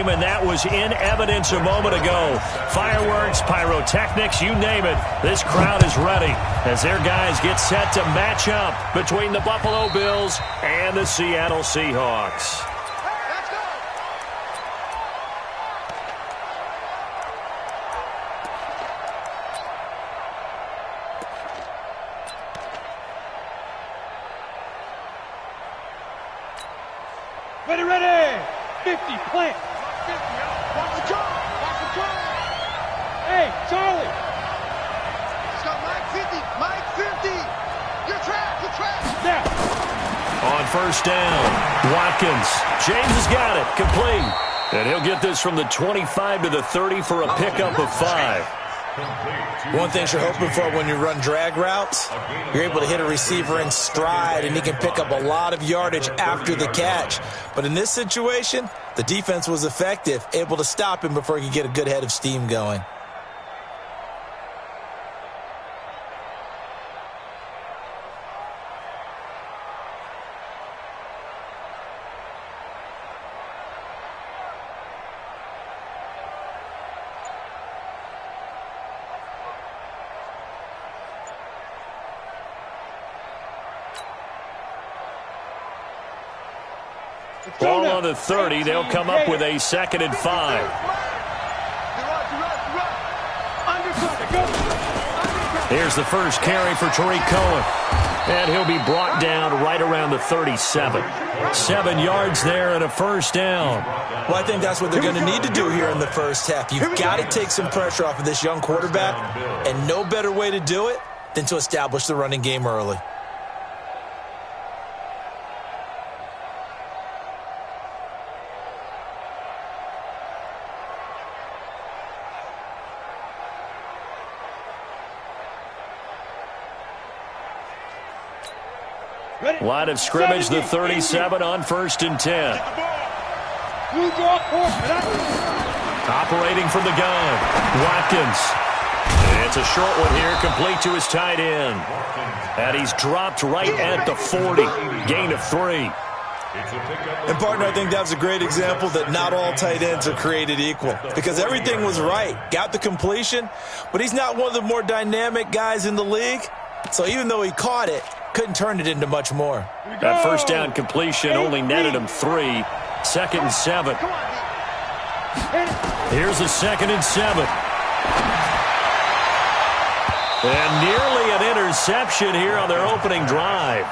game, and that was in evidence a moment ago. Fireworks, pyrotechnics, you name it. This crowd is ready as their guys get set to match up between the Buffalo Bills and the Seattle Seahawks. Ready. 50, plant. 50, watch the draw. Hey, Charlie. Let's go, Mike 50. You're trapped. Now. On first down, Watkins. James has got it, complete. And he'll get this from the 25 to the 30 for a pickup of 5. One thing you're hoping for when you run drag routes, you're able to hit a receiver in stride, and he can pick up a lot of yardage after the catch. But in this situation, the defense was effective, able to stop him before he could get a good head of steam going. Ball on the 30. They'll come up with a 2nd and 5. Here's the first carry for Tariq Cohen. And he'll be brought down right around the 37. 7 yards there and a first down. Well, I think that's what they're going to need to do here in the first half. You've got to take some pressure off of this young quarterback, and no better way to do it than to establish the running game early. Line of scrimmage, the 37 on 1st and 10. Operating from the gun, Watkins. It's a short one here, complete to his tight end. And he's dropped right at the 40. Gain of 3. And, partner, I think that was a great example that not all tight ends are created equal, because everything was right. Got the completion, but he's not one of the more dynamic guys in the league. So even though he caught it, couldn't turn it into much more. That first down completion only netted him 3. 2nd and 7. Here's a 2nd and 7. And nearly an interception here on their opening drive.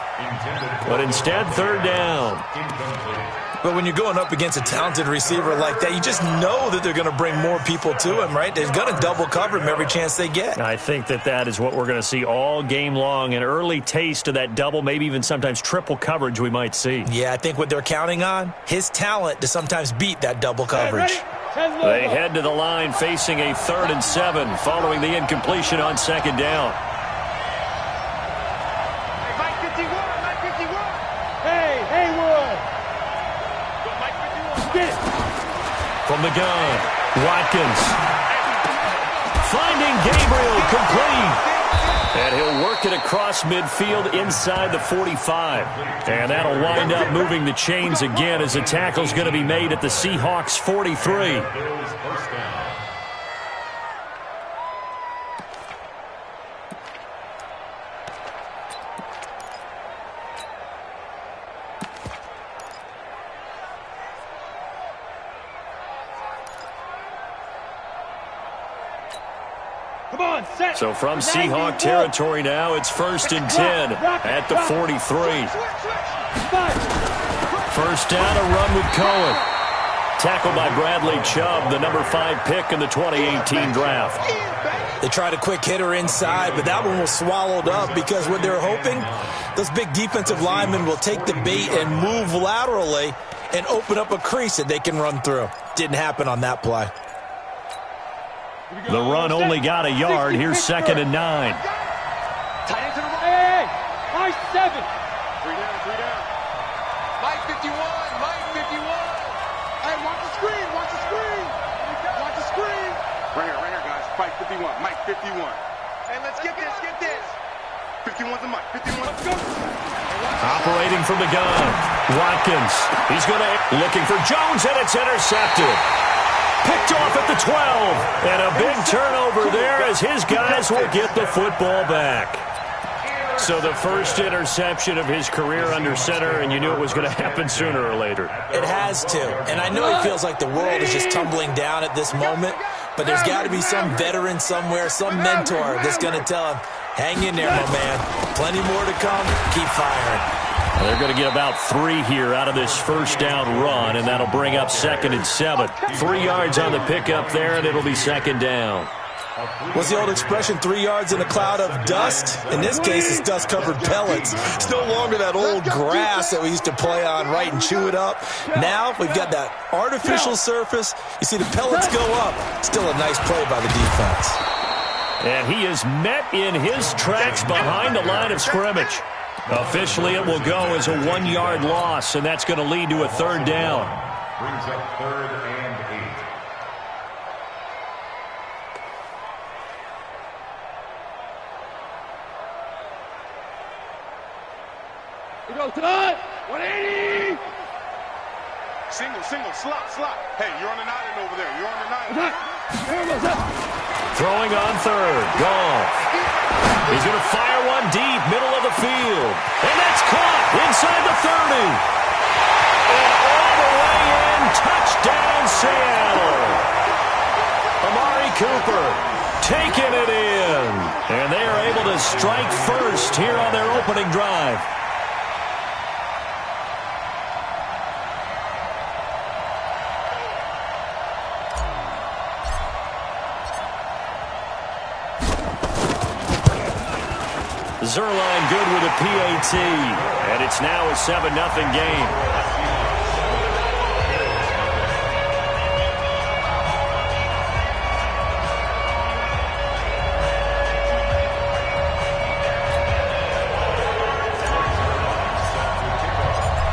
But instead, 3rd down. But when you're going up against a talented receiver like that, you just know that they're going to bring more people to him, right? They're going to double cover him every chance they get. I think that is what we're going to see all game long. An early taste of that double, maybe even sometimes triple coverage we might see. Yeah, I think what they're counting on, his talent to sometimes beat that double coverage. They head to the line facing a 3rd and 7 following the incompletion on 2nd down. Mike 51. Hey, Haywood. Get it. From the gun, Watkins. Finding Gabriel, complete. And he'll work it across midfield inside the 45. And that'll wind up moving the chains again as the tackle's going to be made at the Seahawks 43. So from Seahawk territory now, it's 1st and 10 at the 43. First down, a run with Cohen. Tackled by Bradley Chubb, the number 5 pick in the 2018 draft. They tried a quick hitter inside, but that one was swallowed up because what they're hoping, those big defensive linemen will take the bait and move laterally and open up a crease that they can run through. Didn't happen on that play. The run only got a yard. Here's 2nd and 9. Tight end to the right. Hey, nice 7. 3 down. Mike 51. Hey, watch the screen. Watch the screen. Right here, guys. Mike 51. Hey, let's get this. 51's a Mike. 51. Let's go. Operating from the gun, Watkins. He's looking for Jones, and it's intercepted. Picked off at the 12. And a big turnover there as his guys will get the football back. So the first interception of his career under center, and you knew it was going to happen sooner or later. It has to. And I know he feels like the world is just tumbling down at this moment, but there's got to be some veteran somewhere, some mentor that's going to tell him, hang in there, my man. Plenty more to come. Keep firing. Well, they're going to get about 3 here out of this first down run, and that'll bring up 2nd and 7. 3 yards on the pickup there, and it'll be 2nd down. What's the old expression, 3 yards in a cloud of dust? In this case, it's dust-covered pellets. It's no longer that old grass that we used to play on, right, and chew it up. Now we've got that artificial surface. You see the pellets go up. Still a nice play by the defense. And he is met in his tracks behind the line of scrimmage. Officially, it will go as a 1-yard loss, and that's going to lead to a 3rd down. Brings up 3rd and 8. He goes tonight. 180. Single, slot. Hey, you're on an island over there. You're on an island. Throwing on 3rd. Goff. He's going to fire one deep, middle of the field. And that's caught inside the 30. And all the way in, touchdown Seattle. Amari Cooper taking it in. And they are able to strike first here on their opening drive. Zuerlein good with a PAT, and it's now a 7-0 game.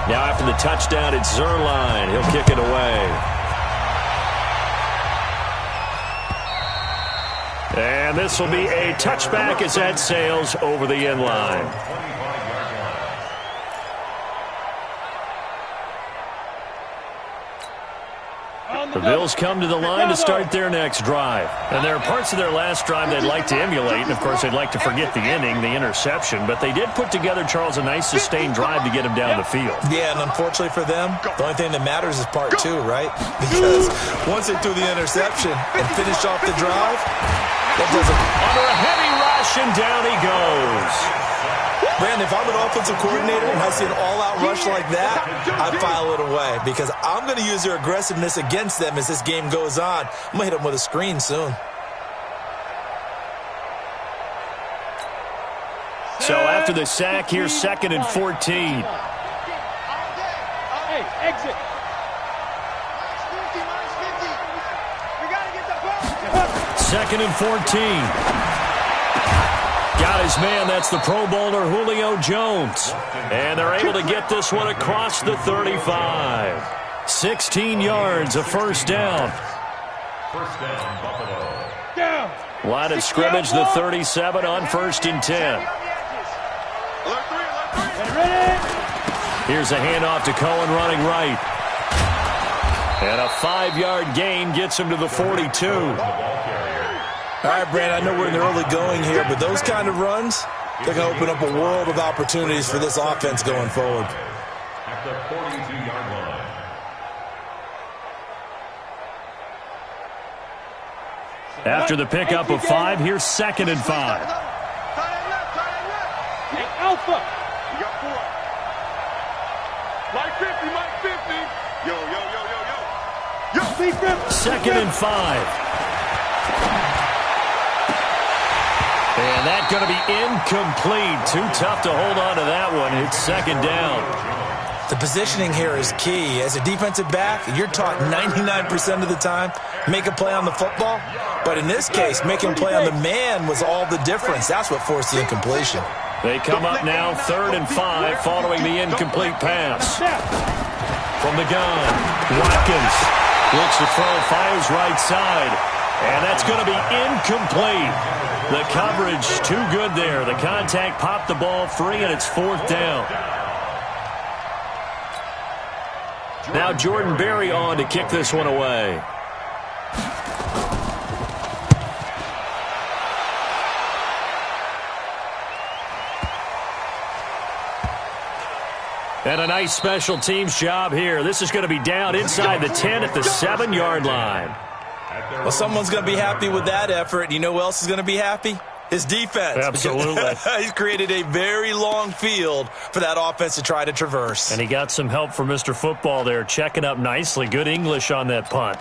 Now after the touchdown, it's Zuerlein. He'll kick it away. And this will be a touchback as that sails over the end line. The Bills come to the line to start their next drive. And there are parts of their last drive they'd like to emulate. And, of course, they'd like to forget the ending, the interception. But they did put together, Charles, a nice sustained drive to get him down the field. Yeah, and unfortunately for them, the only thing that matters is part 2, right? Because once they threw the interception and finished off the drive, that doesn't... Under a heavy rush, and down he goes. Brandon, if I'm an offensive coordinator and I see an all-out rush like that, I file it away because I'm going to use their aggressiveness against them as this game goes on. I'm going to hit them with a screen soon. So after the sack, here's 2nd and 14. Hey, exit. Second and 14. Got his man. That's the Pro Bowler Julio Jones. And they're able to get this one across the 35. 16 yards, a first down. First down, Buffalo. Line of scrimmage, the 37 on 1st and 10. Here's a handoff to Cohen running right. And a 5-yard gain gets him to the 42. All right, Brandon, I know we're in the early going here, but those kind of runs, they're going to open up a world of opportunities for this offense going forward. At the 42-yard line. After the pickup of 5, here's 2nd and 5. Hey, Alpha. You got 4. Mike 50, Mike 50. Yo. 2nd and 5. And that's going to be incomplete. Too tough to hold on to that one. It's 2nd down. The positioning here is key. As a defensive back, you're taught 99% of the time, make a play on the football. But in this case, making a play on the man was all the difference. That's what forced the incompletion. They come up now 3rd and 5 following the incomplete pass. From the gun, Watkins looks to throw, fires right side. And that's going to be incomplete. The coverage too good there. The contact popped the ball free, and it's 4th down. Now Jordan Berry on to kick this one away. And a nice special teams job here. This is going to be down inside the 10 at the 7-yard line. Well, someone's going to be happy with that effort. You know who else is going to be happy? His defense. Absolutely. He's created a very long field for that offense to try to traverse. And he got some help from Mr. Football there, checking up nicely. Good English on that punt.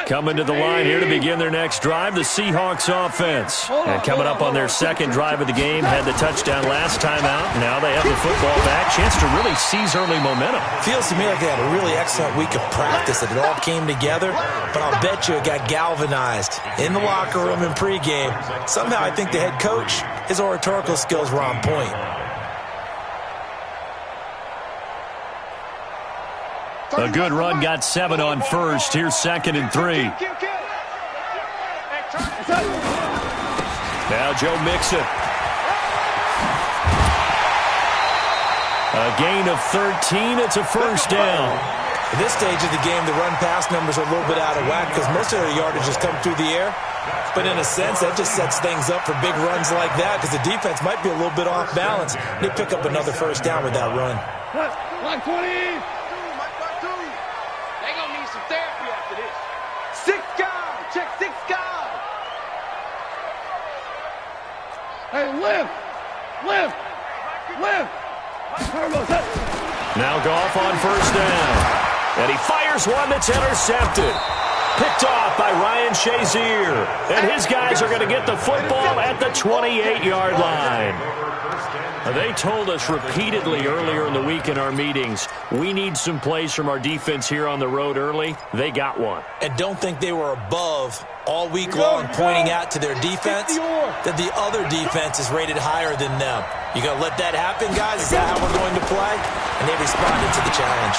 Coming to the line here to begin their next drive, the Seahawks offense. And coming up on their second drive of the game, had the touchdown last time out. Now they have the football back. Chance to really seize early momentum. Feels to me like they had a really excellent week of practice, that it all came together. But I'll bet you it got galvanized in the locker room in pregame. Somehow I think the head coach, his oratorical skills were on point. A good run, got 7 on first. Here's 2nd and 3. Now Joe Mixon. A gain of 13. It's a first down. At this stage of the game, the run-pass numbers are a little bit out of whack because most of their yardage has come through the air. But in a sense, that just sets things up for big runs like that because the defense might be a little bit off balance. They pick up another first down with that run. Line 20. They're going to need some therapy after this. 6 guys. Check 6 guys. Hey, lift. Now Goff on first down. And he fires one that's intercepted. Picked off by Ryan Shazier. And his guys are going to get the football at the 28-yard line. They told us repeatedly earlier in the week in our meetings, we need some plays from our defense here on the road early. They got one. And don't think they were above all week long pointing out to their defense that the other defense is rated higher than them. You going to let that happen, guys? Is that how we're going to play? And they responded to the challenge.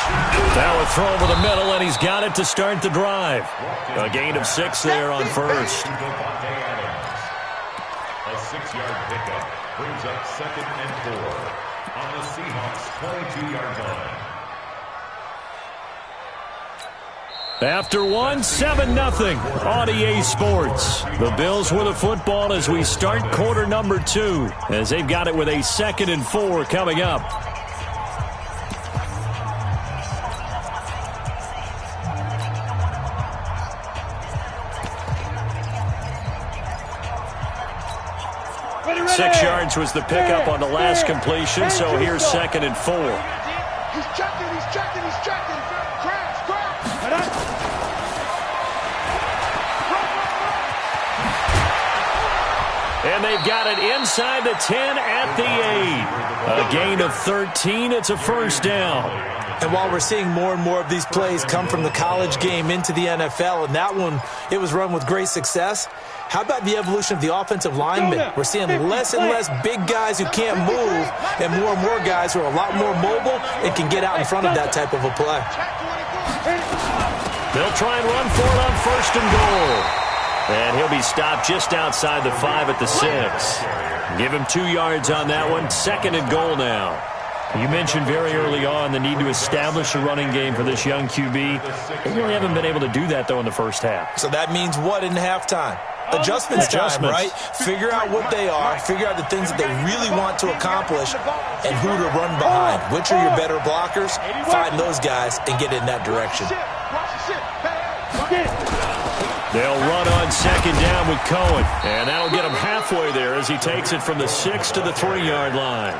Now a throw over the middle, and he's got it to start the drive. A gain of 6 there on first. A 6-yard pickup brings up 2nd and 4 on the Seahawks 22-yard line. After 7-0 on EA Sports. The Bills with the football as we start quarter number 2, as they've got it with a 2nd and 4 coming up. Ready. 6 yards was the pickup on the last completion, so here's 2nd and 4. He's checking. Crash. And they've got it inside the 10 at the 8. A gain of 13. It's a first down. And while we're seeing more and more of these plays come from the college game into the NFL, and that one, it was run with great success, how about the evolution of the offensive linemen? We're seeing less and less big guys who can't move and more guys who are a lot more mobile and can get out in front of that type of a play. They'll try and run for it on 1st and goal. And he'll be stopped just outside the 5 at the 6. Give him 2 yards on that one. 2nd and goal now. You mentioned very early on the need to establish a running game for this young QB. They really haven't been able to do that, though, in the first half. So that means what in halftime? Adjustments time, right? Figure out what they are, figure out the things that they really want to accomplish, and who to run behind. Which are your better blockers? Find those guys and get in that direction. They'll run on 2nd down with Cohen, and that'll get him halfway there as he takes it from the 6 to the 3-yard line.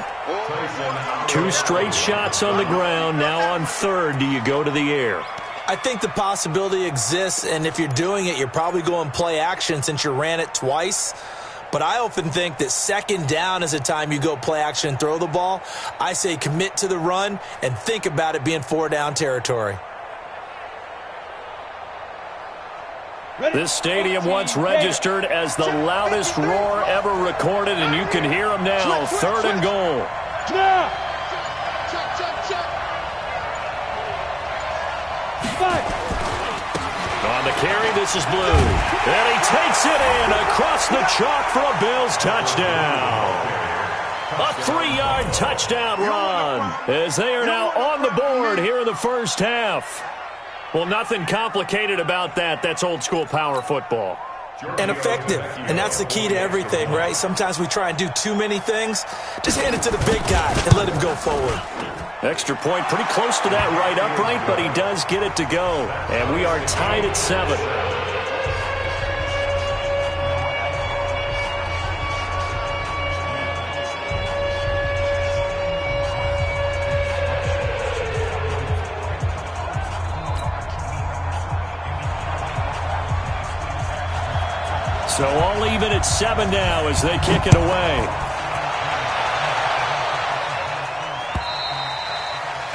2 straight shots on the ground. Now on 3rd, do you go to the air? I think the possibility exists, and if you're doing it, you're probably going play action since you ran it twice. But I often think that 2nd down is the time you go play action and throw the ball. I say commit to the run and think about it being 4-down territory. This stadium once registered as the loudest roar ever recorded, and you can hear them now. 3rd and goal. On the carry, this is Blue. And he takes it in across the chalk for a Bills touchdown. A 3-yard touchdown run as they are now on the board here in the first half. Well, nothing complicated about that. That's old-school power football. And effective. And that's the key to everything, right? Sometimes we try and do too many things. Just hand it to the big guy and let him go forward. Extra point, pretty close to that right upright, but he does get it to go. And we are tied at 7. So all even at 7 now as they kick it away.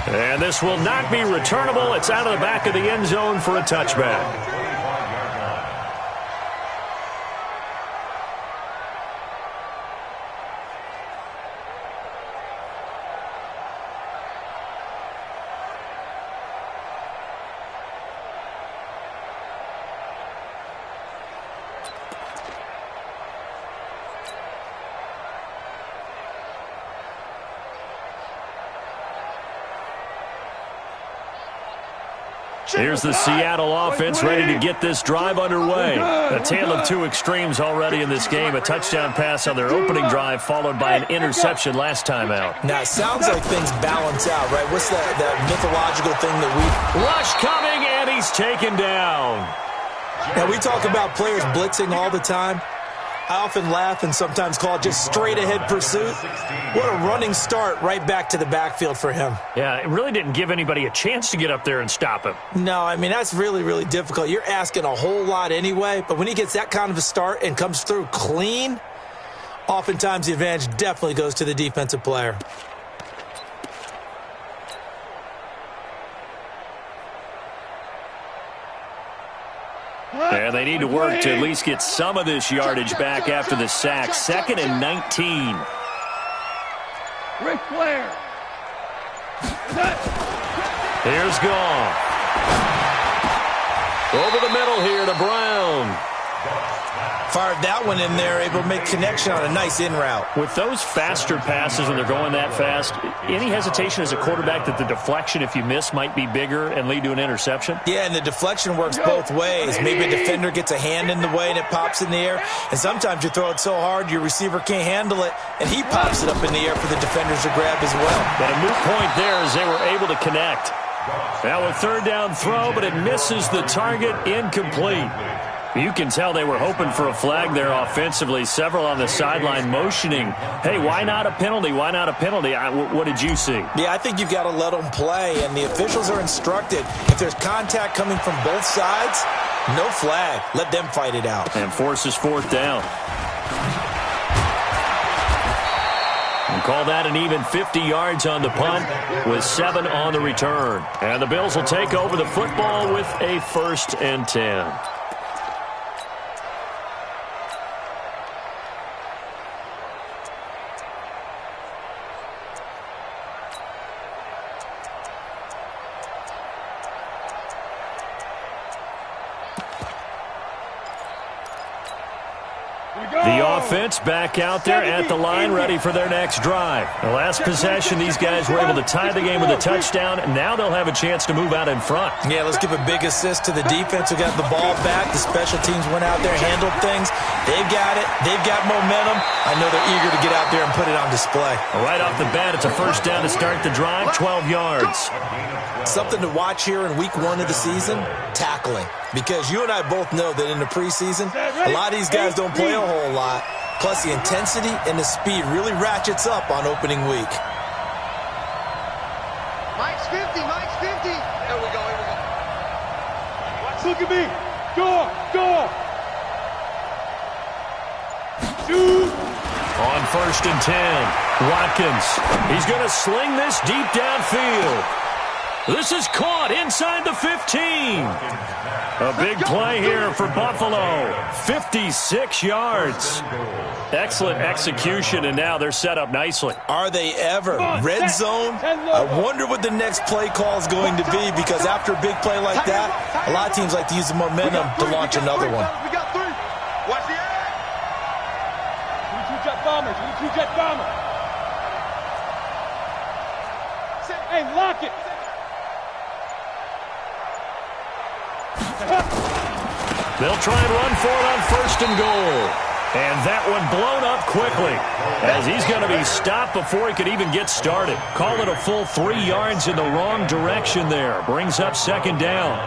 And this will not be returnable. It's out of the back of the end zone for a touchback. Here's the Seattle offense ready to get this drive underway. A tale of two extremes already in this game. A touchdown pass on their opening drive followed by an interception last time out. Now, it sounds like things balance out, right? What's that mythological thing that we... Rush coming, and he's taken down. Now, we talk about players blitzing all the time. I often laugh and sometimes call it just straight-ahead pursuit. What a running start right back to the backfield for him. Yeah, it really didn't give anybody a chance to get up there and stop him. No, I mean, that's really, really difficult. You're asking a whole lot anyway, but when he gets that kind of a start and comes through clean, oftentimes the advantage definitely goes to the defensive player. And they need to work to at least get some of this yardage back after the sack. 2nd and 19. Ric Flair. Here's Goff. Over the middle here to Brown. Fired that one in there, able to make connection on a nice in route. With those faster passes and they're going that fast, any hesitation as a quarterback that the deflection, if you miss, might be bigger and lead to an interception? Yeah, and the deflection works both ways. Maybe a defender gets a hand in the way and it pops in the air. And sometimes you throw it so hard your receiver can't handle it, and he pops it up in the air for the defenders to grab as well. But a moot point there as they were able to connect. Now a 3rd down throw, but it misses the target, incomplete. You can tell they were hoping for a flag there offensively. Several on the sideline motioning, hey, why not a penalty? Why not a penalty? What did you see? Yeah, I think you've got to let them play, and the officials are instructed. If there's contact coming from both sides, no flag. Let them fight it out. And forces 4th down. And call that an even 50 yards on the punt with 7 on the return. And the Bills will take over the football with a 1st and 10. The offense back out there at the line, ready for their next drive. The last possession, these guys were able to tie the game with a touchdown, and now they'll have a chance to move out in front. Yeah, let's give a big assist to the defense who got the ball back. The special teams went out there, handled things. They've got it. They've got momentum. I know they're eager to get out there and put it on display. Right off the bat, it's a 1st down to start the drive, 12 yards. Something to watch here in week 1 of the season, tackling. Because you and I both know that in the preseason, a lot of these guys don't play a whole lot. Plus, the intensity and the speed really ratchets up on opening week. Mike's 50, Mike's 50. Here we go, here we go. Look at me. Go, go. Shoot. On 1st and 10, Watkins. He's going to sling this deep downfield. This is caught inside the 15. A big play here for Buffalo. 56 yards. Excellent execution, and now they're set up nicely. Are they ever? Red zone? I wonder what the next play call is going to be, because after a big play like that, a lot of teams like to use the momentum to launch another one. We got 3. Watch the air. 22 jet bombers, 22 jet bombers. Hey, lock it. They'll try and run for it on 1st and goal. And that one blown up quickly, as he's going to be stopped before he could even get started. Call it a full 3 yards in the wrong direction there. Brings up 2nd down.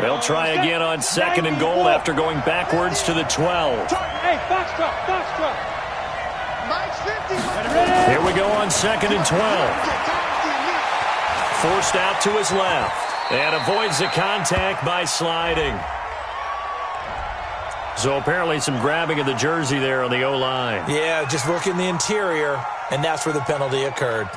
They'll try again on 2nd and goal after going backwards to the 12. Hey, box truck. Here we go on 2nd and 12. Forced out to his left. And avoids the contact by sliding. So apparently some grabbing of the jersey there on the O-line. Yeah, just working the interior, and that's where the penalty occurred.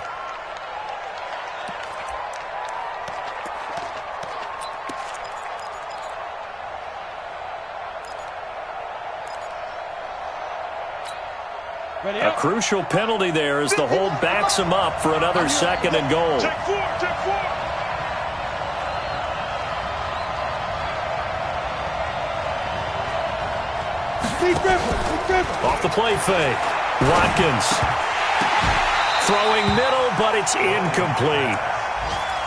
A crucial penalty there as the hold backs him up for another 2nd and goal. Check four. Off the play fake. Watkins. Throwing middle, but it's incomplete.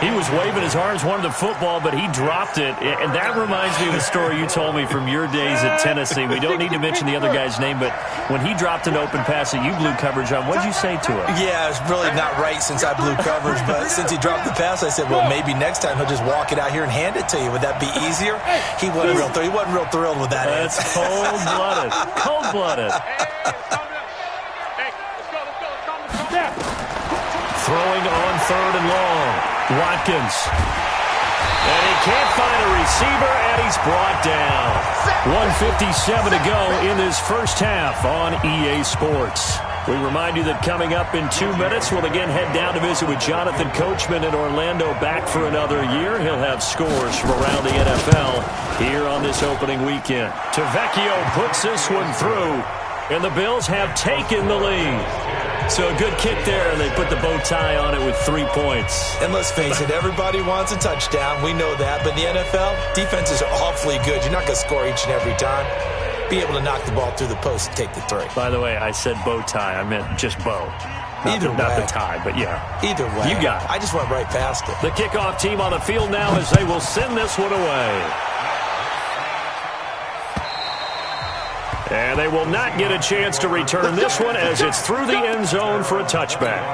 He was waving his arms, wanted the football, but he dropped it. And that reminds me of the story you told me from your days at Tennessee. We don't need to mention the other guy's name, but when he dropped an open pass that you blew coverage on, what did you say to him? Yeah, it's really not right since I blew coverage, but since he dropped the pass, I said, well, maybe next time he'll just walk it out here and hand it to you. Would that be easier? He wasn't real thrilled with that. That's cold-blooded. Cold-blooded. Throwing on 3rd and long. Watkins. And he can't find a receiver, and he's brought down. 1:57 to go in this first half on EA Sports. We remind you that coming up in 2 minutes, we'll again head down to visit with Jonathan Coachman in Orlando, back for another year. He'll have scores from around the NFL here on this opening weekend. Tavecchio puts this one through, and the Bills have taken the lead. So a good kick there, and they put the bow tie on it with 3 points. And let's face it, everybody wants a touchdown. We know that. But in the NFL, defenses are awfully good. You're not going to score each and every time. Be able to knock the ball through the post and take the 3. By the way, I said bow tie. I meant just bow. Not the tie, but yeah. Either way. You got it. I just went right past it. The kickoff team on the field now as they will send this one away. And they will not get a chance to return this one as it's through the end zone for a touchback.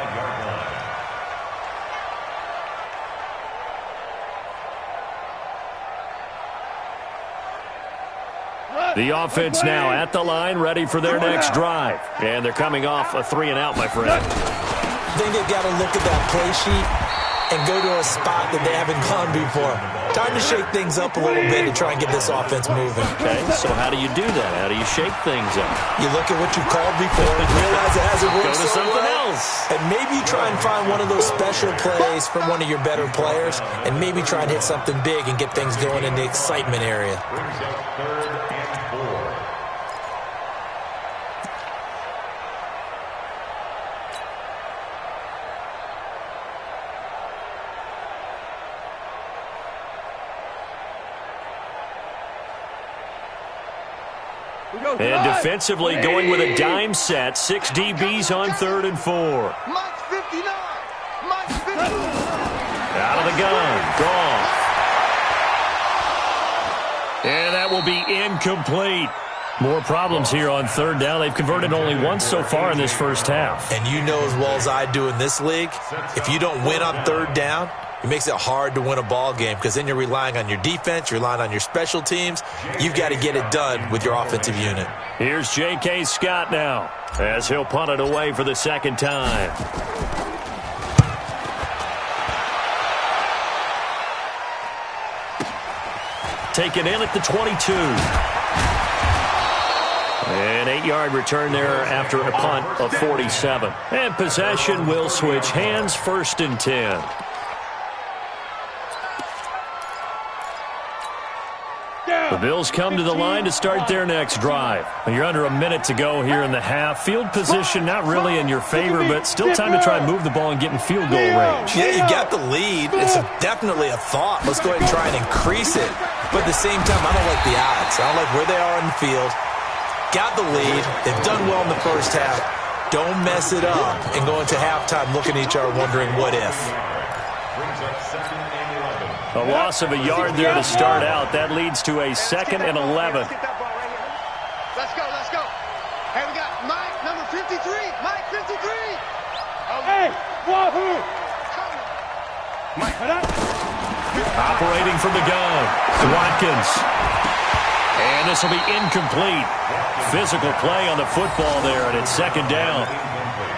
The offense now at the line, ready for their next drive. And they're coming off a 3-and-out, my friend. I think they've got to look at that play sheet and go to a spot that they haven't gone before. Time to shake things up a little bit to try and get this offense moving. Okay, so how do you do that? How do you shake things up? You look at what you called before and realize it hasn't worked so something else. And maybe you try and find one of those special plays from one of your better players, and maybe try and hit something big and get things going in the excitement area. Brings up 3rd and 4. And defensively going with a dime set. 6 DBs on 3rd and 4. Mike's 59. Mike's 59. Out of the gun. Gone. And that will be incomplete. More problems here on 3rd down. They've converted only once so far in this first half. And you know as well as I do in this league, if you don't win on 3rd down, it makes it hard to win a ball game because then you're relying on your defense, you're relying on your special teams. You've got to get it done with your offensive unit. Here's J.K. Scott now as he'll punt it away for the second time. Taken in at the 22. An 8-yard return there after a punt of 47. And possession will switch hands, 1st and 10. The Bills come to the line to start their next drive. You're under a minute to go here in the half. Field position not really in your favor, but still time to try and move the ball and get in field goal range. Yeah, you got the lead. It's definitely a thought. Let's go ahead and try and increase it. But at the same time, I don't like the odds. I don't like where they are in the field. got the lead. They've done well in the first half. Don't mess it up and go into halftime looking at each other wondering what if. A loss of a yard there to start out. That leads to a 2nd and 11. Let's go, let's go. Hey, we got Mike, number 53. Mike, 53. Hey, Wahoo! Mike, operating from the gun, Watkins. And this will be incomplete. Physical play on the football there, and it's 2nd down.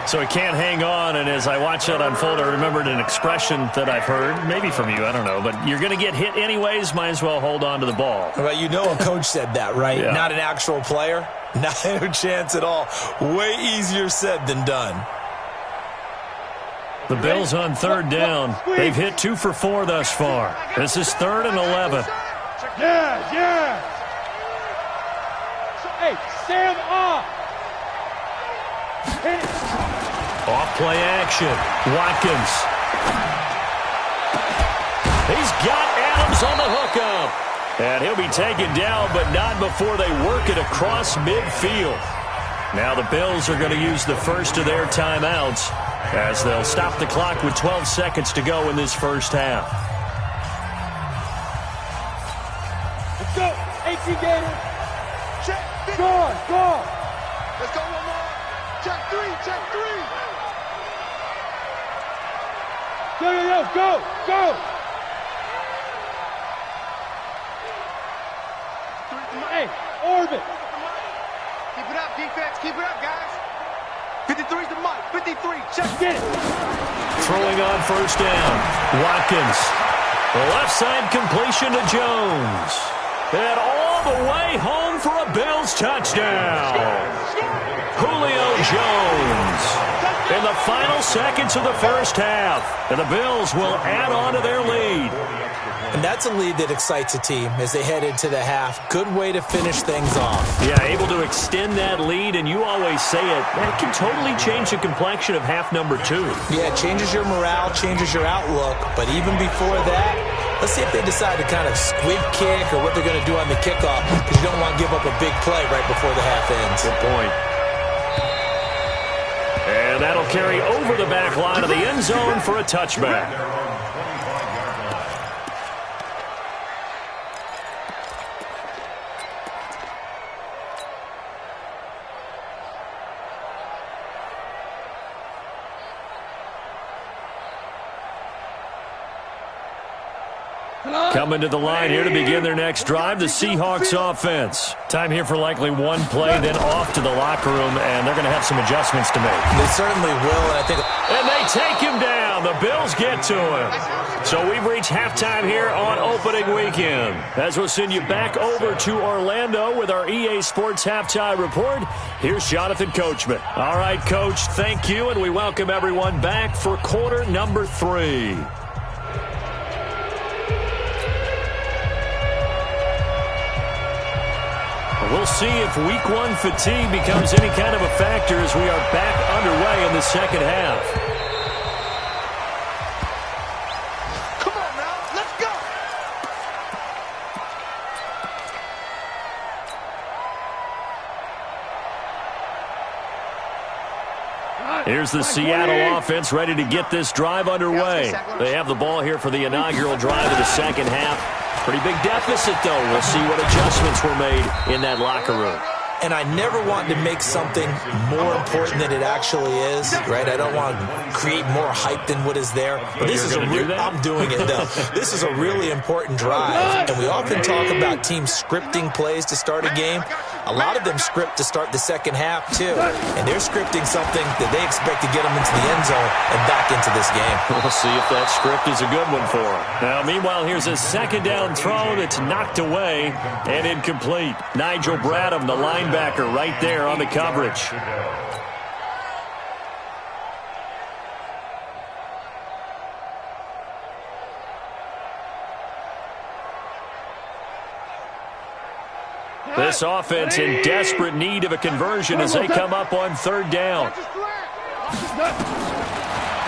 So he can't hang on, and as I watch that unfold, I remembered an expression that I've heard, maybe from you, I don't know, but you're going to get hit anyways, might as well hold on to the ball. Well, you know a coach said that, right? Yeah. Not an actual player. Not a chance at all. Way easier said than done. The Bills on 3rd down. They've hit 2 for 4 thus far. This is 3rd and 11. Yeah. Hey, stand off. Hit it. Off play action. Watkins. He's got Adams on the hookup. And he'll be taken down, but not before they work it across midfield. Now the Bills are going to use the first of their timeouts as they'll stop the clock with 12 seconds to go in this first half. Let's go. AC Gator. check. Go. Let's go one more. Check 3, check 3. Go. Hey, orbit. Keep it up, defense. Keep it up, guys. 53's the Mike. 53. Check. Get it. Throwing on first down. Watkins. Left side completion to Jones. And all the way home for a Bills touchdown. Julio Jones. In the final seconds of the first half. And the Bills will add on to their lead. And that's a lead that excites a team as they head into the half. Good way to finish things off. Yeah, able to extend that lead, and you always say it, that can totally change the complexion of half number 2. Yeah, it changes your morale, changes your outlook. But even before that, let's see if they decide to kind of squib kick or what they're going to do on the kickoff, because you don't want to give up a big play right before the half ends. Good point. And that'll carry over the back line of the end zone for a touchback. Coming to the line here to begin their next drive, the Seahawks offense. Time here for likely one play, then off to the locker room, and they're going to have some adjustments to make. They certainly will, and I think... And they take him down. The Bills get to him. So we've reached halftime here on opening weekend. As we'll send you back over to Orlando with our EA Sports Halftime Report, here's Jonathan Coachman. All right, Coach, thank you, and we welcome everyone back for quarter number 3. We'll see if week 1 fatigue becomes any kind of a factor as we are back underway in the second half. Come on now, let's go. Here's the Seattle offense ready to get this drive underway. They have the ball here for the inaugural drive of the second half. Pretty big deficit, though. We'll see what adjustments were made in that locker room. And I never want to make something more important than it actually is, right? I don't want to create more hype than what is there. But this is I'm doing it, though. This is a really important drive. And we often talk about teams scripting plays to start a game. A lot of them script to start the second half, too. And they're scripting something that they expect to get them into the end zone and back into this game. We'll see if that script is a good one for them. Now, meanwhile, here's a second down throw that's knocked away and incomplete. Nigel Bradham, the linebacker, right there on the coverage. This offense in desperate need of a conversion as they come up on third down.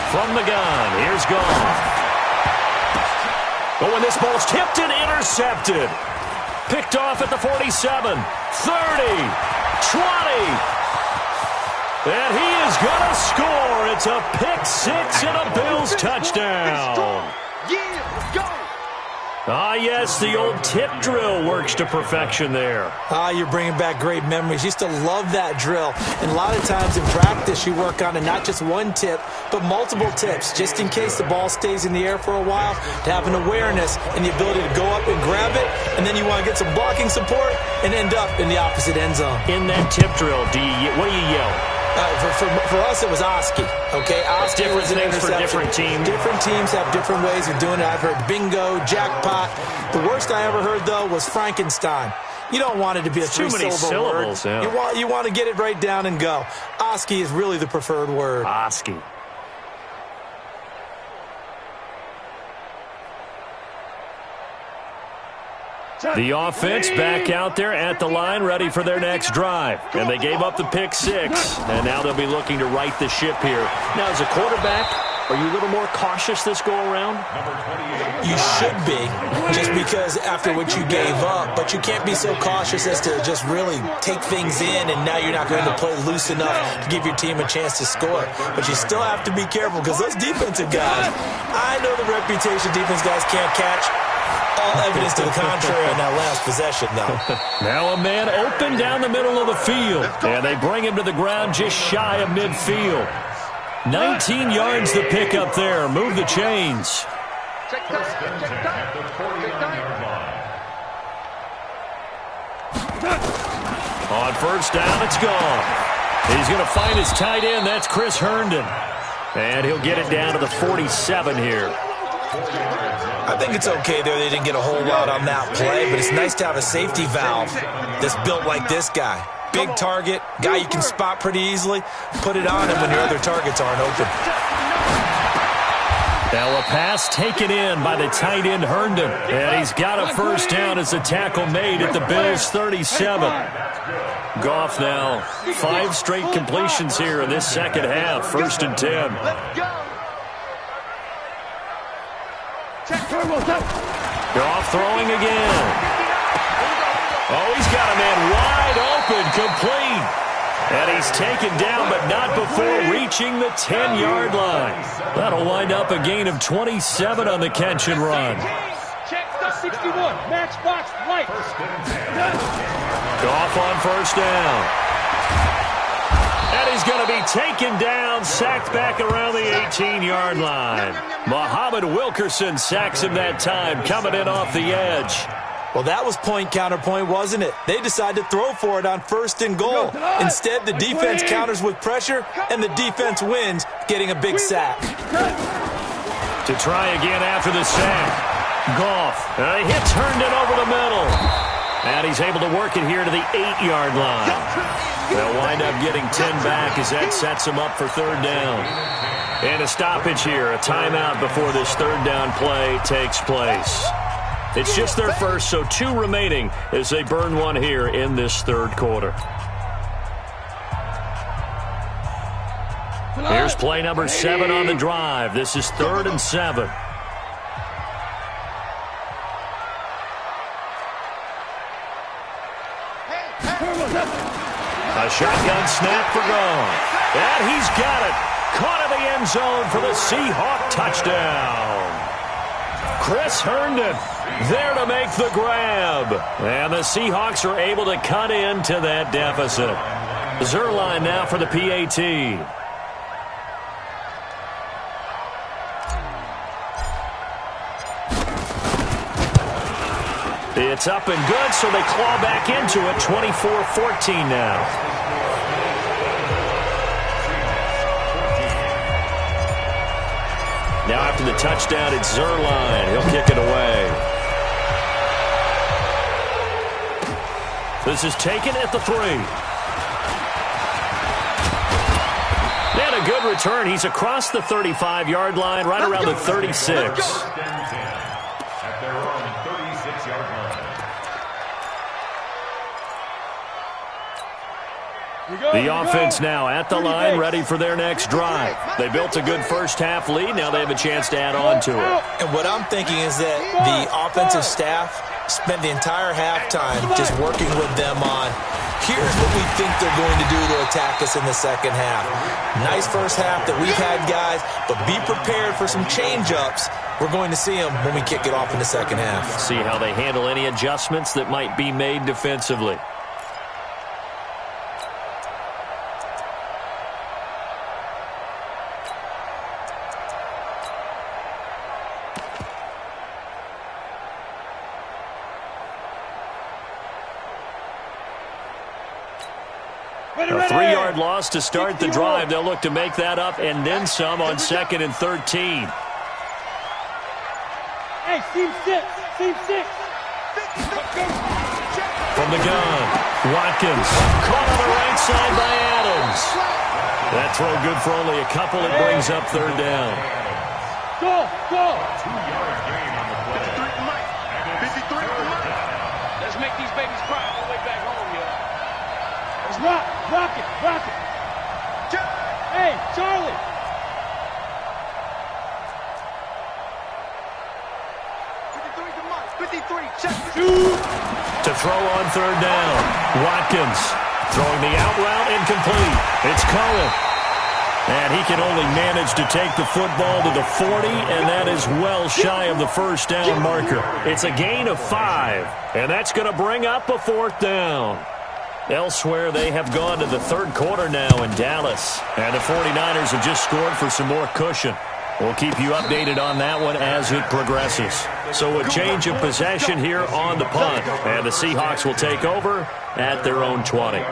From the gun, here's Goff. Oh, and this ball's tipped and intercepted. Picked off at the 47, 30, 20. And he is going to score. It's a pick six and a Bills touchdown. Yeah, go. Ah, yes, the old tip drill works to perfection there. Ah, you're bringing back great memories. Used to love that drill. And a lot of times in practice, you work on it, not just one tip, but multiple tips, just in case the ball stays in the air for a while, to have an awareness and the ability to go up and grab it, and then you want to get some blocking support and end up in the opposite end zone. In that tip drill, what do you yell? For us, it was Oski. Okay, Oski was an interception. For different teams. Different teams have different ways of doing it. I've heard bingo, jackpot. The worst I ever heard, though, was Frankenstein. You don't want it to be a three-syllable word. Yeah. You want to get it right down and go. Oski is really the preferred word. Oski. The offense back out there at the line, ready for their next drive. And they gave up the pick six, and now they'll be looking to right the ship here. Now, as a quarterback, are you a little more cautious this go-around? You should be, just because after what you gave up. But you can't be so cautious as to just really take things in, and now you're not going to play loose enough to give your team a chance to score. But you still have to be careful, because those defensive guys, I know the reputation defense guys can't catch. All evidence to the contrary on that last possession, though. Now a man open down the middle of the field, and they bring him to the ground just shy of midfield. 19 yards the pick up there. Move the chains. On first down, it's gone. He's going to find his tight end. That's Chris Herndon. And he'll get it down to the 47 here. I think it's okay there. They didn't get a whole lot on that play, but it's nice to have a safety valve that's built like this guy. Big target, guy you can spot pretty easily. Put it on him when your other targets aren't open. Now a pass taken in by the tight end Herndon. And he's got a first down as the tackle made at the Bills' 37. Goff now 5 straight completions here in this second half. 1st and 10. Goff throwing again. Oh, he's got a man wide open, complete. And he's taken down, but not before reaching the 10-yard line. That'll wind up a gain of 27 on the catch and run. Check the 61. Matchbox right. Goff on first down. And he's going to be taken down, sacked back around the 18-yard line. Muhammad Wilkerson sacks him that time, coming in off the edge. Well, that was point counterpoint, wasn't it? They decided to throw for it on 1st and goal. Instead, the defense counters with pressure, and the defense wins, getting a big sack. To try again after the sack. Goff. He hits Herndon over the middle. And he's able to work it here to the 8-yard line. They'll wind up getting 10 back as that sets him up for 3rd down. And a stoppage here, a timeout before this 3rd down play takes place. It's just their first, so 2 remaining as they burn one here in this 3rd quarter. Here's play number 7 on the drive. This is 3rd and 7. A shotgun snap for Goff. And he's got it. Caught in the end zone for the Seahawk touchdown. Chris Herndon there to make the grab. And the Seahawks are able to cut into that deficit. Zuerlein now for the PAT. It's up and good, so they claw back into it. 24-14 now. Now after the touchdown, it's Zuerlein. He'll kick it away. This is taken at the 3. And a good return. He's across the 35-yard line, right around the 36. The offense now at the line, ready for their next drive. They built a good first-half lead. Now they have a chance to add on to it. And what I'm thinking is that the offensive staff spent the entire halftime just working with them on, Here's what we think they're going to do to attack us in the second half. Nice first half that we've had, guys, but be prepared for some change-ups. We're going to see them when we kick it off in the second half. See how they handle any adjustments that might be made defensively. A 3-yard loss to start the drive. They'll look to make that up and then some on 2nd and 13. Hey, seam 6. From the gun, Watkins caught on the right side by Adams. That throw good for only a couple. It brings up 3rd down. Go! 2-yard gain on the play. 53 to Mike. Let's make these babies cry all the way back home, yo. Let's rock it. Hey, Charlie. 53 to Mike. 53, check. To throw on 3rd down, Watkins throwing the out route incomplete. It's Cohen. And he can only manage to take the football to the 40, and that is well shy of the 1st down marker. It's a gain of 5, and that's going to bring up a 4th down. Elsewhere, they have gone to the 3rd quarter now in Dallas, and the 49ers have just scored for some more cushion. We'll keep you updated on that one as it progresses. So a change of possession here on the punt, and the Seahawks will take over at their own 20.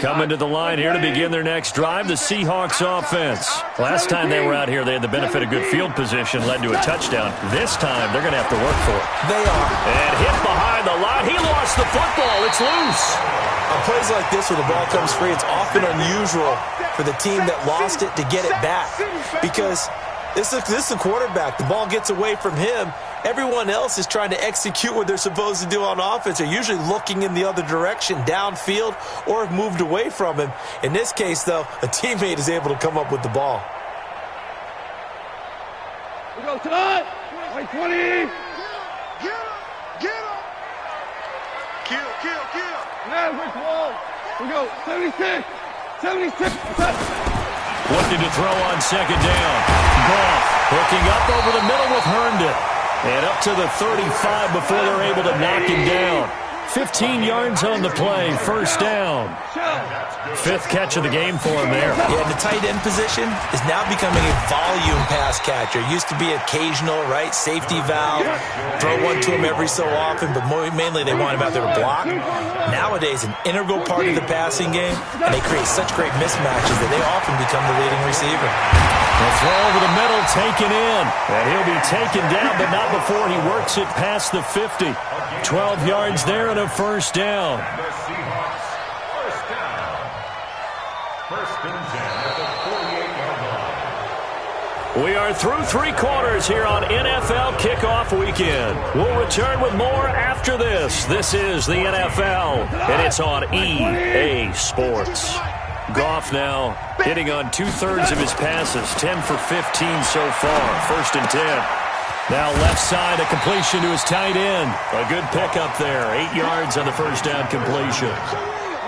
Coming to the line here to begin their next drive, the Seahawks offense. Last time they were out here, they had the benefit of good field position, led to a touchdown. This time, they're going to have to work for it. They are. And hit behind the line. He lost the football. It's loose. On plays like this where the ball comes free, it's often unusual for the team that lost it to get it back. Because this is the quarterback. The ball gets away from him. Everyone else is trying to execute what they're supposed to do on offense. They're usually looking in the other direction, downfield, or have moved away from him. In this case, though, a teammate is able to come up with the ball. We go, Todd! 20! Get him! Kill! Yeah, we're close. We go, 76! Looking to throw on 2nd down. Goff hooking up over the middle with Herndon. And up to the 35 before they're able to knock him down. 15 yards on the play, 1st down. 5th catch of the game for him there. Yeah, the tight end position is now becoming a volume pass catcher. It used to be occasional, right? Safety valve, throw one to him every so often, but mainly they want him out there to block. Nowadays, an integral part of the passing game, and they create such great mismatches that they often become the leading receiver. The throw over the middle, taken in. And he'll be taken down, but not before he works it past the 50. 12 yards there and a 1st down. The Seahawks, 1st down. 1st and 10 at the 48-yard line. We are through 3 quarters here on NFL Kickoff Weekend. We'll return with more after this. This is the NFL, and it's on EA Sports. Goff now hitting on 2/3 of his passes, 10 for 15 so far, 1st and 10. Now left side, a completion to his tight end. A good pickup there, 8 yards on the 1st down completion.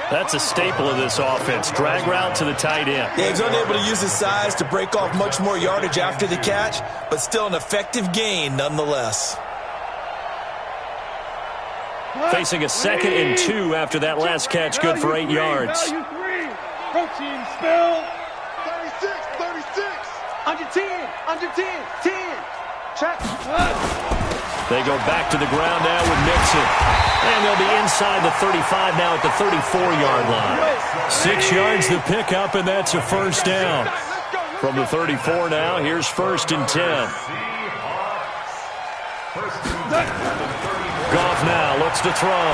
That's a staple of this offense, drag route to the tight end. Yeah, he's unable to use his size to break off much more yardage after the catch, but still an effective gain nonetheless. Facing a 2nd and 2 after that last catch, good for 8 yards. Protein spill. 36. Under 10. 10. Check. They go back to the ground now with Mixon. And they'll be inside the 35 now at the 34-yard line. 6 yards to pick up, and that's a 1st down. From the 34 now, here's 1st and 10. Goff now looks to throw.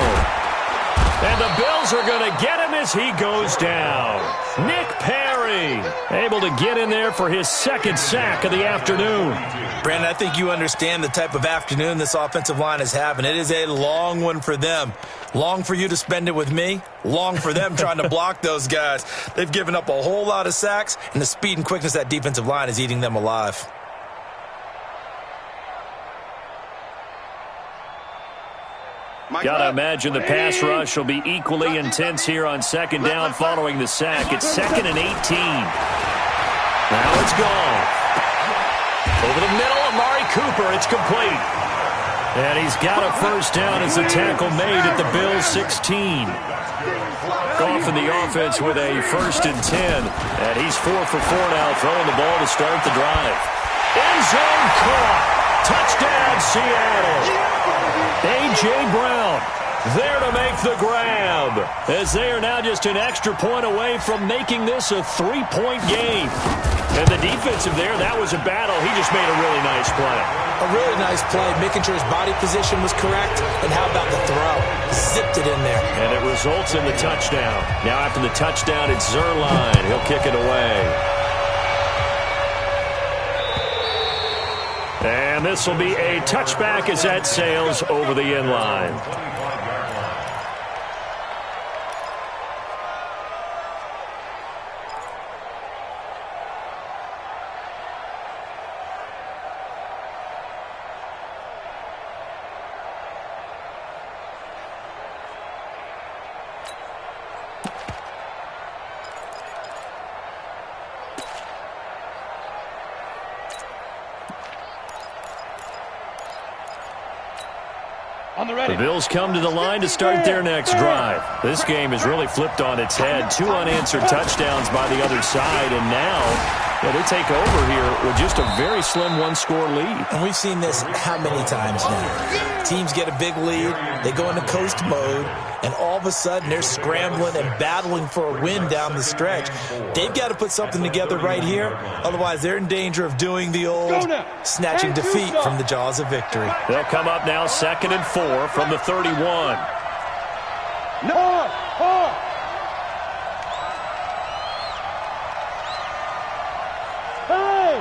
And the Bills are going to get him as he goes down. Nick Perry able to get in there for his second sack of the afternoon. Brandon, I think you understand the type of afternoon this offensive line is having. It is a long one for them. Long for you to spend it with me. Long for them trying to block those guys. They've given up a whole lot of sacks, and the speed and quickness of that defensive line is eating them alive. Got to imagine the pass rush will be equally intense here on second down following the sack. It's 2nd and 18. Now it's gone. Over the middle, Amari Cooper. It's complete. And he's got a first down as the tackle made at the Bills' 16. Goff in the offense with a 1st and 10. And he's 4 for 4 now, throwing the ball to start the drive. End zone caught. Touchdown, Seattle. A.J. Brown there to make the grab, as they are now just an extra point away from making this a 3-point game. And the defensive there, that was a battle. He just made a really nice play. A really nice play, making sure his body position was correct. And how about the throw? Zipped it in there. And it results in the touchdown. Now after the touchdown, it's Zuerlein. He'll kick it away. And this will be a touchback as that sails over the end line. The Bills come to the line to start their next drive. This game has really flipped on its head. 2 unanswered touchdowns by the other side, and now they take over here with just a very slim 1-score lead. And we've seen this how many times now? Teams get a big lead, they go into coast mode, and all of a sudden they're scrambling and battling for a win down the stretch. They've got to put something together right here, otherwise they're in danger of doing the old snatching defeat from the jaws of victory. They'll come up now 2nd and 4 from the 31. No! Hey!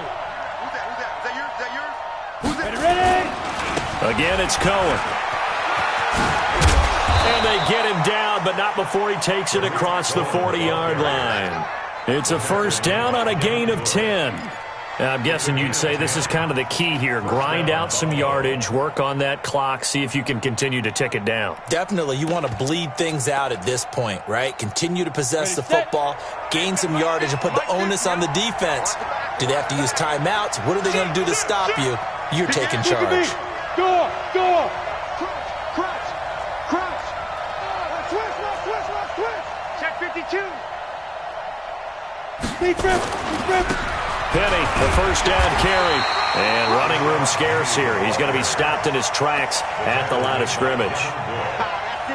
Who's that? Is that yours? Who's that? Ready? Again, it's Cohen. And they get him down, but not before he takes it across the 40-yard line. It's a first down on a gain of 10. I'm guessing you'd say this is kind of the key here. Grind out some yardage, work on that clock, see if you can continue to tick it down. Definitely. You want to bleed things out at this point, right? Continue to possess the football, gain some yardage, and put the onus on the defense. Do they have to use timeouts? What are they going to do to stop you? You're taking charge. Go! Crouch! Switch! Check 52. Defense! Penny, the first down carry. And running room scarce here. He's going to be stopped in his tracks at the line of scrimmage.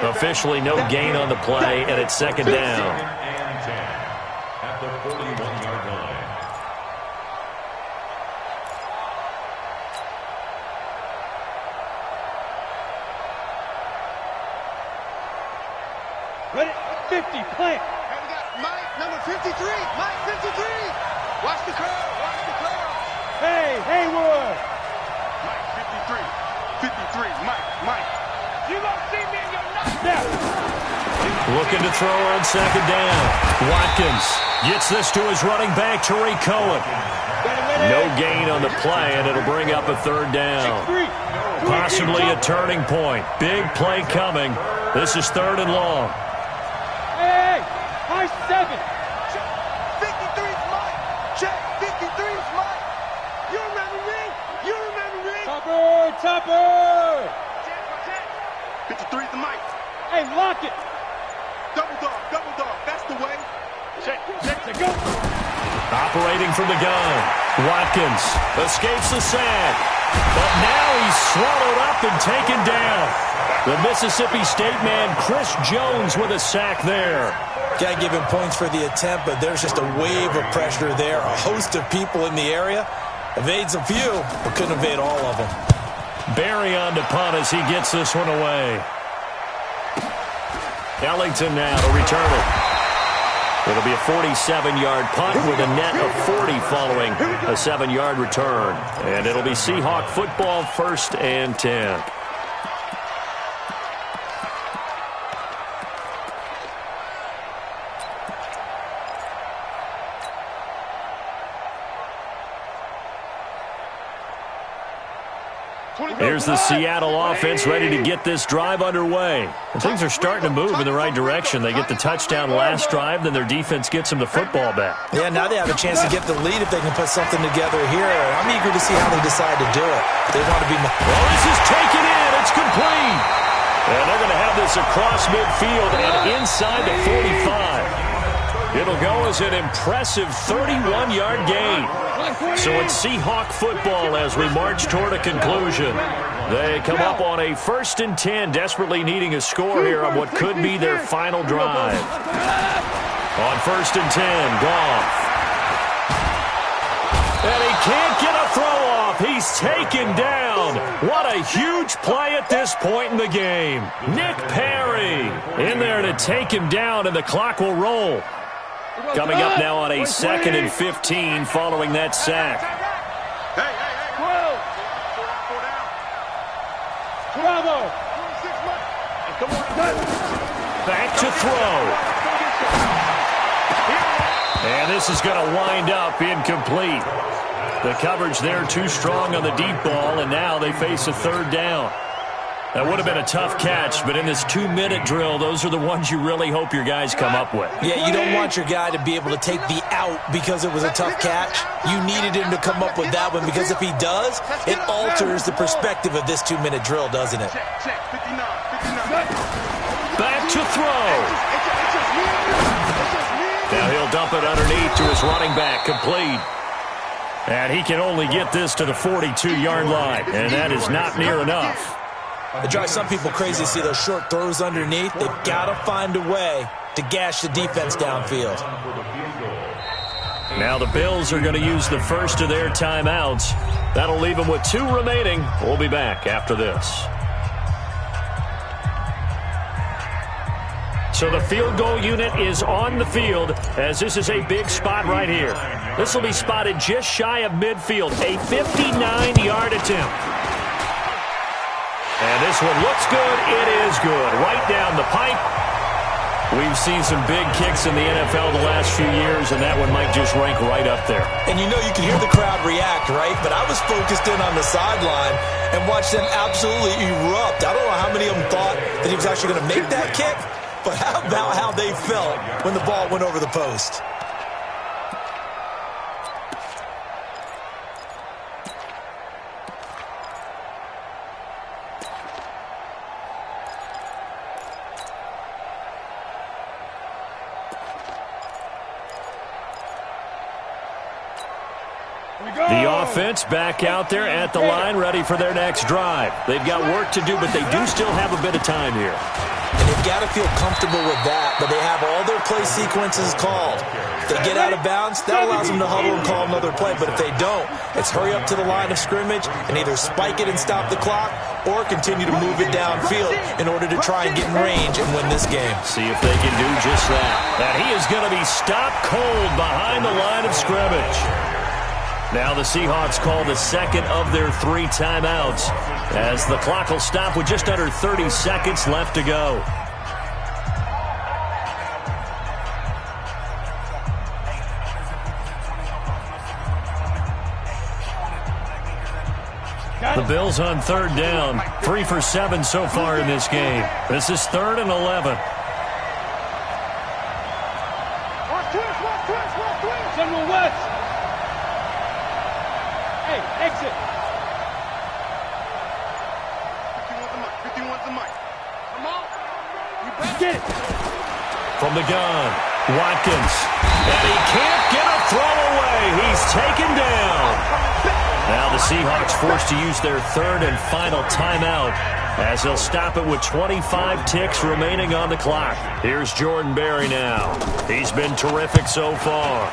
Officially no gain on the play, and it's 2nd down. And 10 at the 41-yard line. Ready? 50, plant. And we got Mike, number 53. Mike, 53. Watch the curl. Hey, Haywood. Mike, 53. Mike. You gonna see me in your knockdown. Looking to throw on 2nd down. Watkins gets this to his running back, Tariq Cohen. No gain on the play, and it'll bring up a 3rd down. Possibly a turning point. Big play coming. This is 3rd and long. Hey, high 7. 53's Mike. Check. 53's Mike. You remember me? Topper. 53's the Mike. Hey, lock it. Double dog. That's the way. Check, go. Operating from the gun. Watkins escapes the sack. But now he's swallowed up and taken down. The Mississippi State man, Chris Jones, with a sack there. Got to give him points for the attempt, but there's just a wave of pressure there. A host of people in the area. Evades a few, but couldn't evade all of them. Barry on to punt as he gets this one away. Ellington now to return it. It'll be a 47-yard punt with a net of 40 following a 7-yard return. And it'll be Seahawk football, 1st and 10. Here's the Seattle offense ready to get this drive underway. And things are starting to move in the right direction. They get the touchdown last drive, then their defense gets them the football back. Yeah, now they have a chance to get the lead if they can put something together here. I'm eager to see how they decide to do it. They want to be... Well, this is taken in. It's complete. And they're going to have this across midfield and inside the 45. It'll go as an impressive 31-yard gain. So it's Seahawk football as we march toward a conclusion. They come up on a 1st and 10, desperately needing a score here on what could be their final drive. On 1st and 10, Goff. And he can't get a throw off. He's taken down. What a huge play at this point in the game. Nick Perry in there to take him down, and the clock will roll. Coming up now on a 2nd and 15 following that sack. Back to throw. And this is going to wind up incomplete. The coverage there too strong on the deep ball, and now they face a 3rd down. That would have been a tough catch, but in this 2-minute drill, those are the ones you really hope your guys come up with. Yeah, you don't want your guy to be able to take the out because it was a tough catch. You needed him to come up with that one, because if he does, it alters the perspective of this 2-minute drill, doesn't it? Back to throw. Now he'll dump it underneath to his running back, complete. And he can only get this to the 42-yard line, and that is not near enough. It drives some people crazy to see those short throws underneath. They've got to find a way to gash the defense downfield. Now the Bills are going to use the first of their timeouts. That'll leave them with 2 remaining. We'll be back after this. So the field goal unit is on the field, as this is a big spot right here. This will be spotted just shy of midfield, a 59-yard attempt. And this one looks good. It is good. Right down the pipe. We've seen some big kicks in the NFL the last few years, and that one might just rank right up there. And you know you can hear the crowd react, right? But I was focused in on the sideline and watched them absolutely erupt. I don't know how many of them thought that he was actually going to make that kick, but how about how they felt when the ball went over the post? The offense back out there at the line, ready for their next drive. They've got work to do, but they do still have a bit of time here. And they've got to feel comfortable with that, but they have all their play sequences called. If they get out of bounds, that allows them to huddle and call another play. But if they don't, it's hurry up to the line of scrimmage and either spike it and stop the clock or continue to move it downfield in order to try and get in range and win this game. See if they can do just that. And he is going to be stopped cold behind the line of scrimmage. Now the Seahawks call the second of their 3 timeouts as the clock will stop with just under 30 seconds left to go. The Bills on 3rd down, 3 for 7 so far in this game. This is 3rd and 11. Exit. 51's the mic. Come on. You better get it. From the gun, Watkins. And he can't get a throw away. He's taken down. Now the Seahawks forced to use their 3rd and final timeout as they'll stop it with 25 ticks remaining on the clock. Here's Jordan Berry now. He's been terrific so far.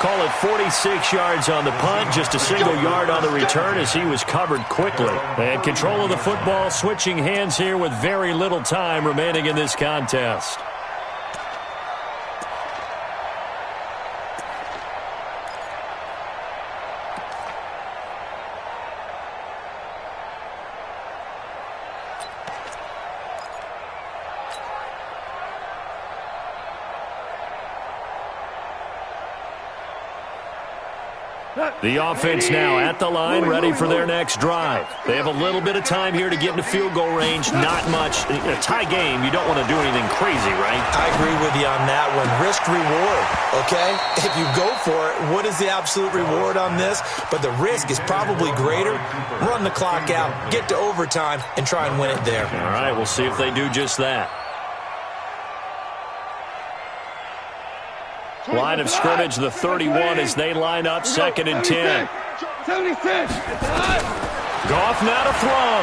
call it 46 yards on the punt, just a single yard on the return as he was covered quickly. And control of the football switching hands here with very little time remaining in this contest. The offense now at the line, ready for their next drive. They have a little bit of time here to get into field goal range. Not much. In a tie game, you don't want to do anything crazy, right? I agree with you on that one. Risk-reward, okay? If you go for it, what is the absolute reward on this? But the risk is probably greater. Run the clock out, get to overtime, and try and win it there. All right, we'll see if they do just that. Line of scrimmage, the 31 as they line up, 2nd and 10. 76. Goff now to throw.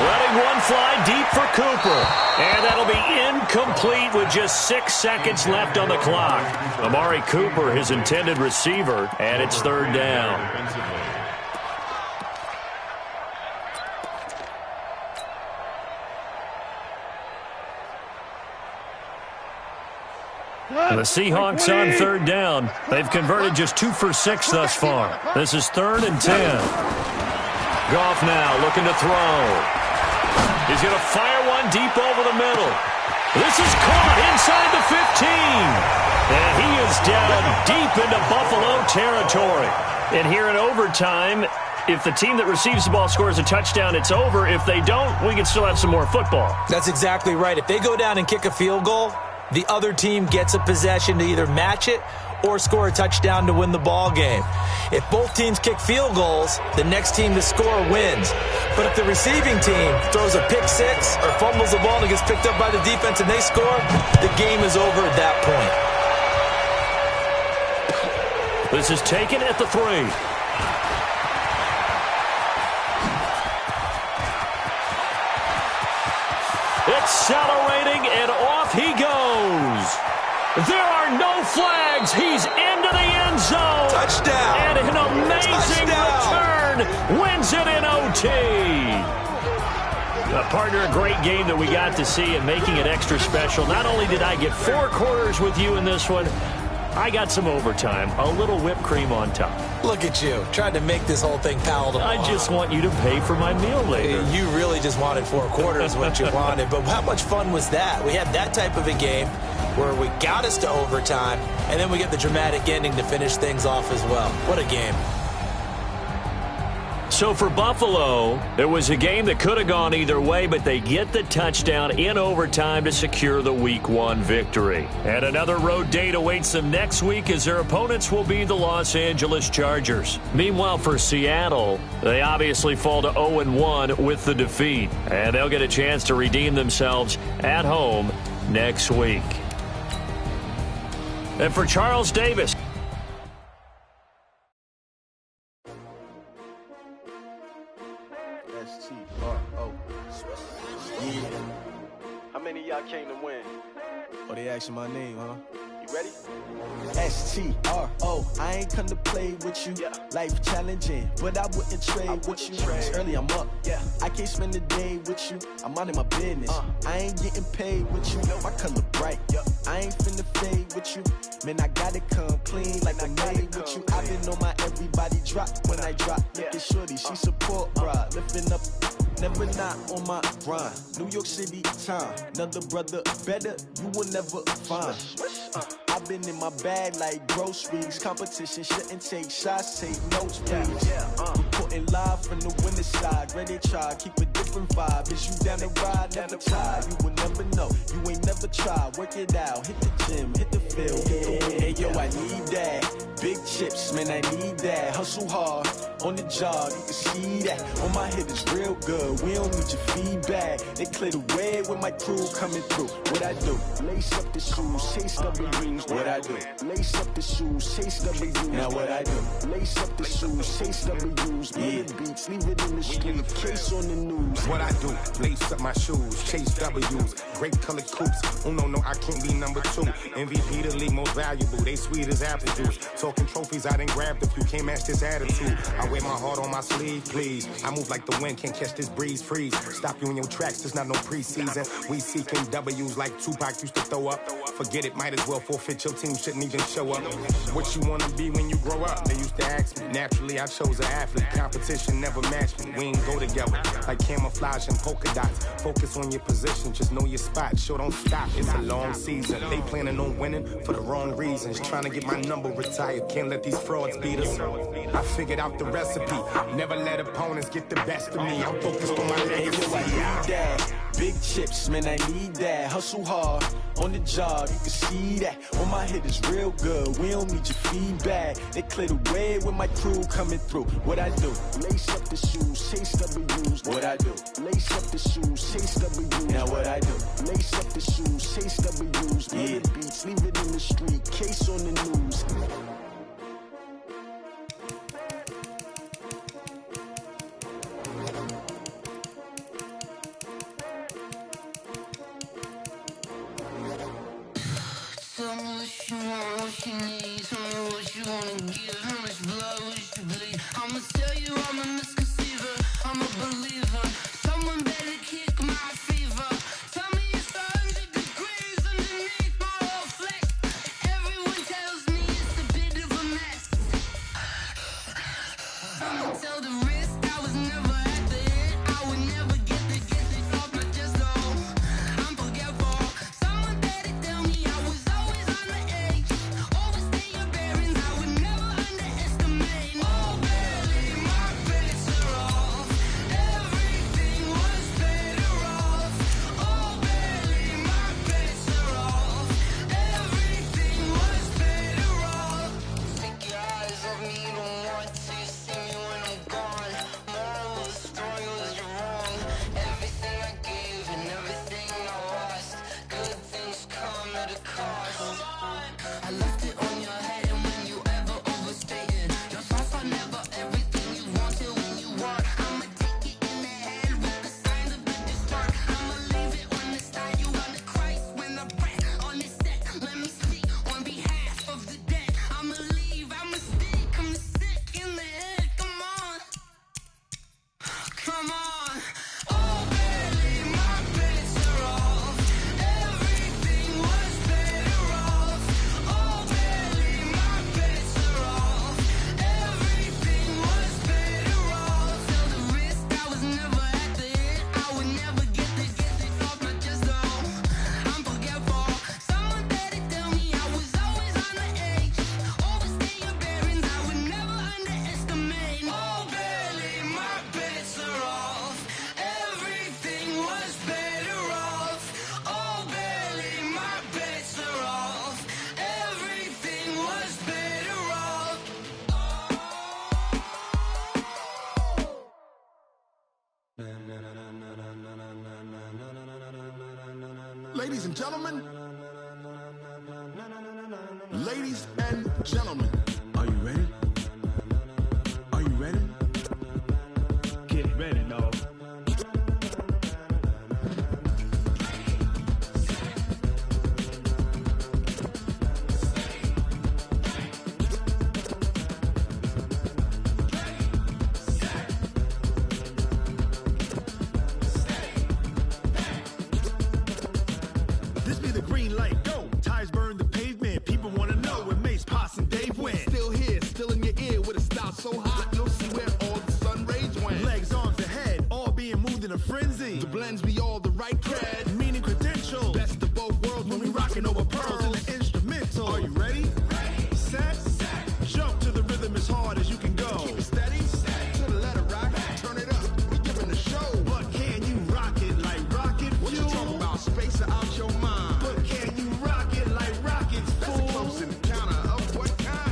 Letting one fly deep for Cooper. And that'll be incomplete with just 6 seconds left on the clock. Amari Cooper, his intended receiver, and it's 3rd down. The Seahawks on 3rd down. They've converted just 2 for 6 thus far. This is 3rd and 10. Goff now looking to throw. He's going to fire one deep over the middle. This is caught inside the 15. And he is down deep into Buffalo territory. And here in overtime, if the team that receives the ball scores a touchdown, it's over. If they don't, we can still have some more football. That's exactly right. If they go down and kick a field goal, the other team gets a possession to either match it or score a touchdown to win the ball game. If both teams kick field goals, the next team to score wins. But if the receiving team throws a pick six or fumbles the ball and it gets picked up by the defense and they score, the game is over at that point. This is taken at the 3. Accelerating, and off he goes. There are no flags. He's into the end zone. Touchdown. And an amazing return. Wins it in OT. Partner, a great game that we got to see and making it extra special. Not only did I get 4 quarters with you in this one, I got some overtime, a little whipped cream on top. Look at you, trying to make this whole thing palatable. I just want you to pay for my meal later. You really just wanted 4 quarters, what you wanted. But how much fun was that? We had that type of a game where we got us to overtime, and then we get the dramatic ending to finish things off as well. What a game. So for Buffalo, it was a game that could have gone either way, but they get the touchdown in overtime to secure the Week 1 victory. And another road date awaits them next week as their opponents will be the Los Angeles Chargers. Meanwhile, for Seattle, they obviously fall to 0-1 with the defeat. And they'll get a chance to redeem themselves at home next week. And for Charles Davis, How many of y'all came to win? Oh, they asking my name, huh? You ready? S-T-R-O, I ain't come to play with you. Yeah. Life challenging, but I wouldn't trade with you. It's early, I'm up. Yeah. I can't spend the day with you. I'm minding my business. I ain't getting paid with you. My color bright. Yep. I ain't finna fade with you. Man, I gotta come clean like I made with you. I've been on my everybody drop when I drop. Look at shorty, she support, bruh. Lifting up. Never not on my grind. New York City time. Another brother better, you will never find. I've been in my bag like groceries. Competition shouldn't take shots, take notes, please. Reporting live from the winter side. Ready to try, keep a different vibe. Is you down the ride? Never try. You will never know. You ain't never tried. Work it out. Hit the gym, hit the field. Hey, yo, I need that. Big chips, man, I need that. Hustle hard. on the job, you can see that. On my head is real good, we don't need your feedback. They clear the way with my crew coming through. What I do? Lace up the shoes, chase W's. What I do? Lace up the shoes, chase W's. Now what I do? Lace up the shoes, chase W's. Yeah, beats, leave it in the street, case on the news. What I do? Lace up my shoes, chase W's. Great colored coops. Oh no, I can't be number 2. MVP the league most valuable. They sweet as apple juice. Talking trophies, I didn't grab the few. Can't match this attitude. I wear my heart on my sleeve, please. I move like the wind, can't catch this breeze, freeze. Stop you in your tracks, there's not no preseason. We seeking W's like Tupac used to throw up. Forget it, might as well forfeit. Your team shouldn't even show up. What you wanna be when you grow up? They used to ask me. Naturally, I chose an athlete. Competition never matched me. We ain't go together like camouflage and polka dots. Focus on your position, just know your spot. Show don't stop, it's a long season. They planning on winning for the wrong reasons. Trying to get my number retired, can't let these frauds beat us. I figured out the recipe. Never let opponents get the best of me. I'm focused on my legacy. I need that. Big chips, man, I need that. Hustle hard on the job, you can see that. On my head is real good, we don't need your feedback. They clear the way with my crew coming through. What I do? Lace up the shoes, chase W's. What I do? Lace up the shoes, chase W's. Now what I do? Lace up the shoes, chase W's. Yeah, beats, leave it in the street, case on the news. Tell me what you want, what you need. Tell me what you wanna give. How much blood would you bleed? I'ma tell you I'm a misconceiver. I'm a believer. Someone better kick my fever. Tell me it's 100 degrees underneath my whole flesh. Everyone tells me it's a bit of a mess. I'ma tell the risk I was never at the hit. I would never get it off my chest though. I'm forgetful. Someone better tell me I was always on the edge. Overstay your bearings, I would never underestimate. Oh baby, my bets are off. Everything was better off. Oh baby, my bets are off. Everything was better off. Take your eyes off me, you don't want to see me when I'm gone. Moral of the story was you're wrong. Everything I gave and everything I lost. Good things come at a cost. I left it on your head, and when you ever overstated, your thoughts are never everything you wanted when you want. I'ma take it in the head with the signs of the distort. I'ma leave it on the side. You want the Christ when I breath on this set. Let me speak on behalf of the dead. I'ma leave, I'ma speak. I'm sick in the head. Come on, come on. Oh baby, my bets are off. Everything was better off. Oh baby, my bets are off. Everything was better off. Tell the risk I was never at the hit. I would never get it off my chest though. I'm forgetful. Someone better tell me I was always on the edge. Overstay your bearings, I would never underestimate. Oh baby, my bets are off. Everything was better off. Oh baby, my bets are off. Everything was better off. Ladies and gentlemen, ladies and gentlemen, are you ready? Are you ready? Get ready, dog. This be the green light, go. Tires burn the pavement. People wanna know where Mace, Potts, and Dave went. Still here, still in your ear with a style so hot, you'll see where all the sun rays went. Legs, arms, and head, all being moved in a frenzy. The blends be all the right cred, meaning credentials. Best of both worlds when we rockin' over pearls in the instrumental. Are you ready? Set, jump to the rhythm as hard as you can go. Keep it steady, to the letter rock. Turn it up, we giving the show. But can you rock it like rocket fuel? What you talking about? Space or out your mind? But can you rock it like rockets, fool? That's a close encounter of what kind?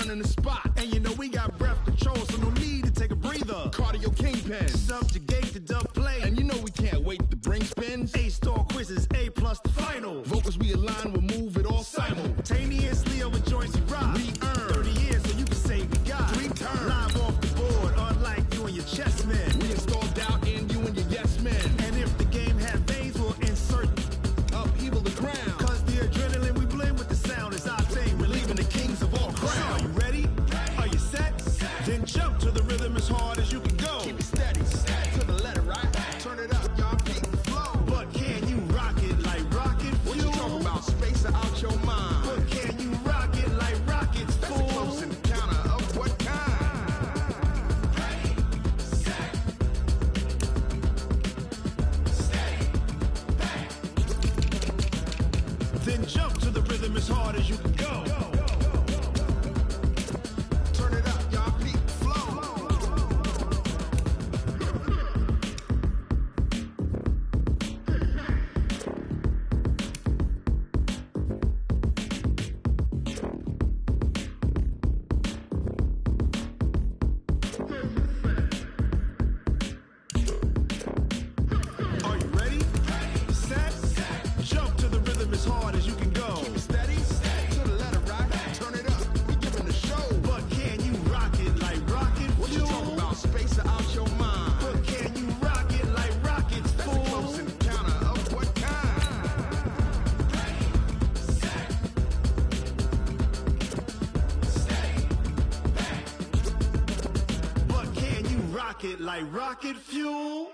running the spot. And you know we got breath control, so no need to take a breather. Cardio kingpin, subjugate the dub play. And you know we can't wait to bring spins. A-star quizzes, A+ the final. Vocals we align, we'll move it all simultaneously over joints we rock. We earn 30 years so you can say we got 3 turns. Live off the board, unlike you and your chess men. We install doubt in you and your yes men. And if the game had veins, we'll insert upheaval the ground. Cause the adrenaline we blend with the sound is our thing. We're leaving the kings of all crowns. Are you ready? Are you set? Then jump to the rhythm as hard as you can go. Keep it steady, to the letter, right? Turn it up, y'all keep the flow. But can you rock it like rocket fuel? What you talking about? Space out your mind. But can you rock it like rockets, fool? That's a close encounter of what kind? Ready, set, steady, back. Then jump to the rhythm as hard as you can go. Turn it up, y'all keep the flow. Are you ready? Set, jump to the rhythm as hard as you can go. Keep it steady, to the letter, right? Turn it up, we giving the show. But can you rock it like rocket fuel? What you talking about? Space out your mind. But can you rock it like rockets, fool? That's a close encounter of what kind? Ready, set, steady, back. But can you rock it like rocket fuel?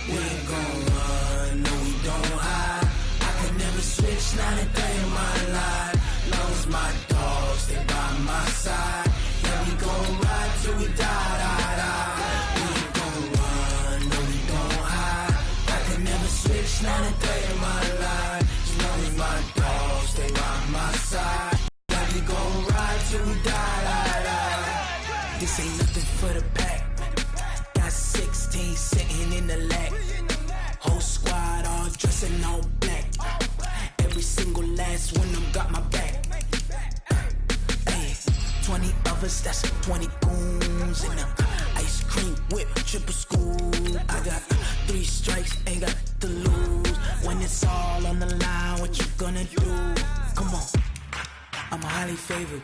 We ain't gon' run, no we don't hide. I could never switch, not a day in my life. Long as my dogs stay by my side. Yeah, we gon' ride till we die, die, die. We ain't gon' run, no we don't hide. I could never switch, not a day in my life. As long as my dogs stay by my side. Yeah, we gon' ride till we die, die, die. This ain't nothing for the pack. Got 16 sitting in the lap. Whole squad all dressed in all black. Every single last one of them got my back. Hey, 20 of us, that's 20 goons in the ice cream whip, triple school. I got 3 strikes, ain't got to lose. When it's all on the line, what you gonna do? Come on, I'm highly favored.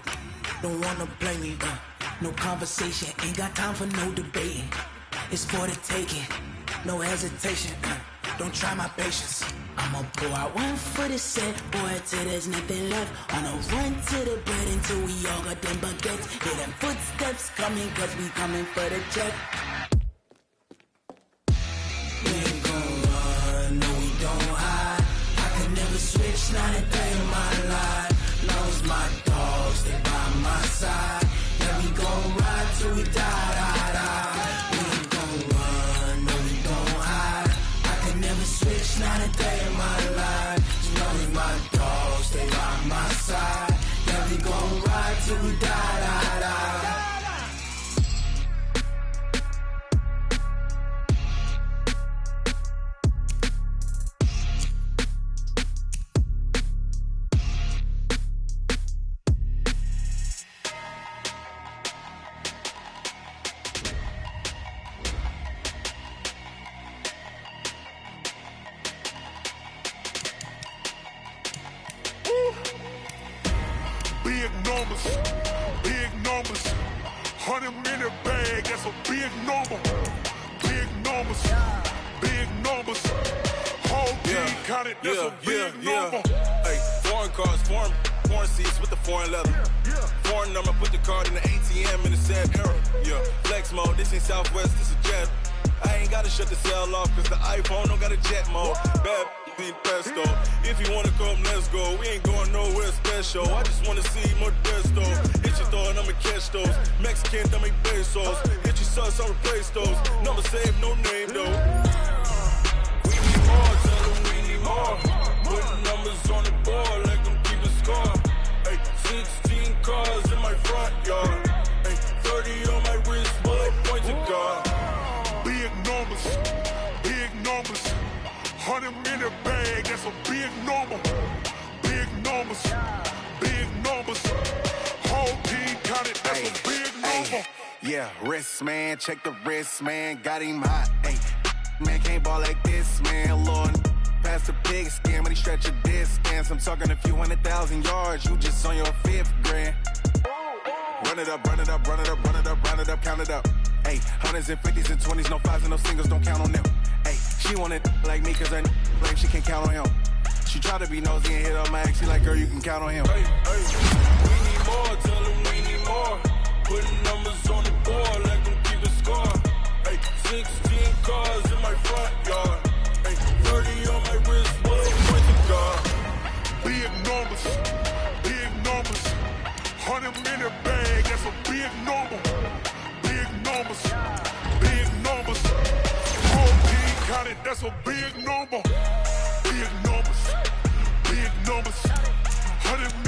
Don't wanna blame me. No conversation, ain't got time for no debating. It's for the taking, no hesitation. Don't try my patience. I'ma pour out one for the set, boy, till there's nothing left. On a run to the bread until we all got them baguettes. Hear them footsteps coming, cause we coming for the check. We ain't gon' run, no we don't hide. I could never switch, not a day in my life. Long as my dogs stay by my side. Yeah, we gon' ride till we die, die, die. We ain't gon' run, no we don't hide. I could never switch, not a day in my life. As long as my dogs stay by my side. Yeah, we gon' ride till we die, die, die. Big numbers, big numbers. 100 minute bag, that's a big number. Big numbers, big numbers. Whole team counted, that's a big number. Hey, foreign cars, foreign seats with the foreign leather. Foreign number, put the card in the ATM in the sad era. Yeah, flex mode, this ain't Southwest, this is Jet. I ain't gotta shut the cell off, cause the iPhone don't got a jet mode. Bad be pesto. If you wanna come, let's go. We ain't going nowhere special. I just wanna see Modesto. Hit your thought, I'ma catch those. Mexican, dummy pesos. Hit your sus, I'll replace those. Number saved, no name though. We need more, tell them we need more. Putting numbers on the board, like them keep a score. Hey, 16 cars in my front yard. count it, that's a big number. Yeah, wrist, man, check the wrist, man, got him hot. Hey, man, can't ball like this, man, Lord. Past the big scam, when he stretch a distance. I'm talking a few 100,000 yards, you just on your 5th grand. Run it up, run it up, run it up, run it up, run it up, count it up. Hey, hundreds and 50s and 20s, no 5s and no singles, don't count on them. Hey, she want it like me, cause her like she can't count on him. She try to be nosy and hit up my ex, she like, girl, you can count on him. Hey, hey, we need more, tell them we need more. Putting numbers on the board, let them keep the score. Hey, 16 cars in my front yard. Hey, 30 on my wrist, what a point to God. Big numbers, big numbers. 100-minute bag, that's a big number. Big numbers, big numbers. Whole team counted, that's a big number. Big numbers, big numbers. 100